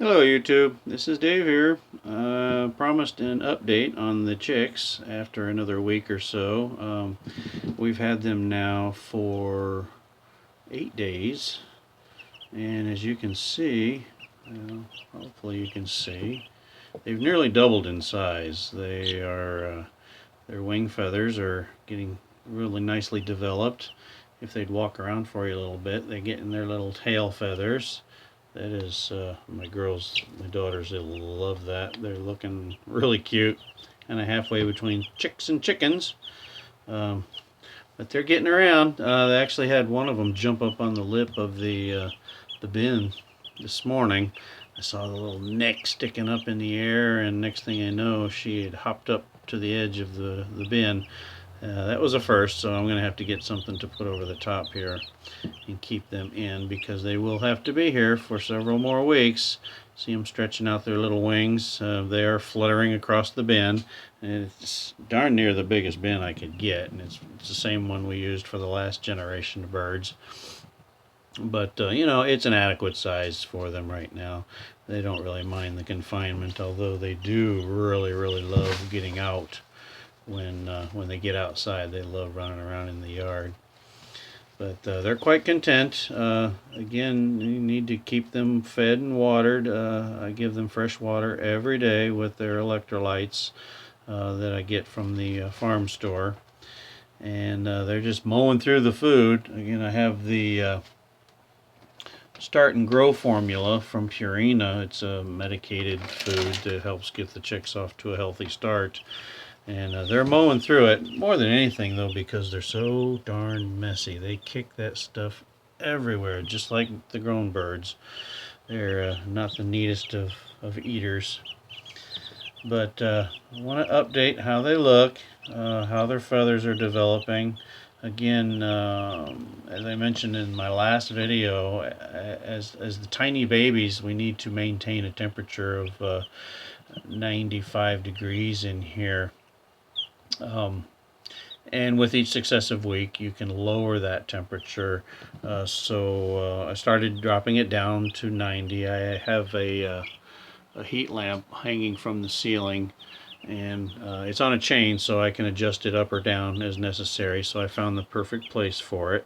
Hello YouTube, this is Dave here. Promised an update on the chicks after another week or so. We've had them now for 8 days, and as you can see, hopefully you can see, they've nearly doubled in size. Their wing feathers are getting really nicely developed. If they'd walk around for you a little bit, they get in their little tail feathers. That is, my daughters, they love that. They're looking really cute, kind of halfway between chicks and chickens. But they're getting around. They actually had one of them jump up on the lip of the bin this morning. I saw the little neck sticking up in the air, and next thing I know, she had hopped up to the edge of the bin. That was a first, so I'm going to have to get something to put over the top here and keep them in, because they will have to be here for several more weeks. See them stretching out their little wings. They are fluttering across the bin, and it's darn near the biggest bin I could get, and it's the same one we used for the last generation of birds. But you know, it's an adequate size for them right now. They don't really mind the confinement, although they do really love getting out. When they get outside, they love running around in the yard. But they're quite content. Again, you need to keep them fed and watered. I give them fresh water every day with their electrolytes that I get from the farm store. And they're just mowing through the food. Again, I have the Start and Grow formula from Purina. It's a medicated food that helps get the chicks off to a healthy start. And they're mowing through it, more than anything though, because they're so darn messy. They kick that stuff everywhere, just like the grown birds. They're not the neatest of eaters. But I want to update how they look, how their feathers are developing. Again, as I mentioned in my last video, as the tiny babies, we need to maintain a temperature of 95 degrees in here. And with each successive week you can lower that temperature. So I started dropping it down to 90. I have a heat lamp hanging from the ceiling, and it's on a chain, so I can adjust it up or down as necessary. So I found the perfect place for it,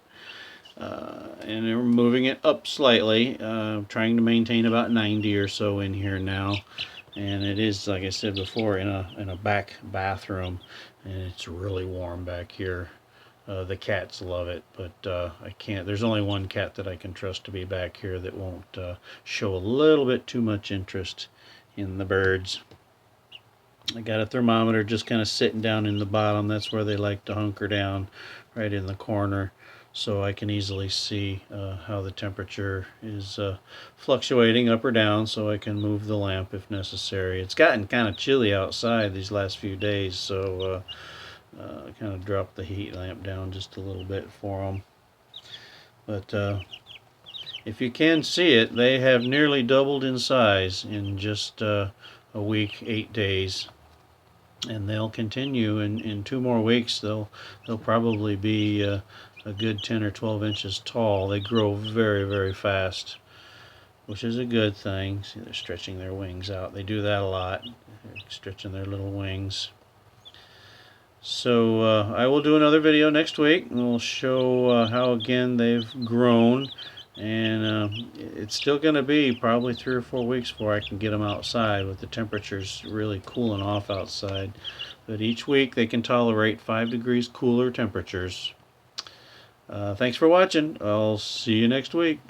and we're moving it up slightly, trying to maintain about 90 or so in here now. And it is, like I said before, in a back bathroom, and it's really warm back here. The cats love it, but I can't. There's only one cat that I can trust to be back here that won't show a little bit too much interest in the birds. I got a thermometer just kind of sitting down in the bottom. That's where they like to hunker down, right in the corner. So I can easily see how the temperature is fluctuating up or down, so I can move the lamp if necessary. It's gotten kind of chilly outside these last few days, so I kind of dropped the heat lamp down just a little bit for them. But if you can see it, they have nearly doubled in size in just a week, 8 days. And they'll continue in 2 more weeks. They'll probably be a good 10 or 12 inches tall. They grow very fast, which is a good thing. See, they're stretching their wings out. They do that a lot, stretching their little wings. So I will do another video next week, and we'll show how again they've grown. And it's still going to be probably 3 or 4 weeks before I can get them outside, with the temperatures really cooling off outside. But each week they can tolerate 5 degrees cooler temperatures. Thanks for watching. I'll see you next week.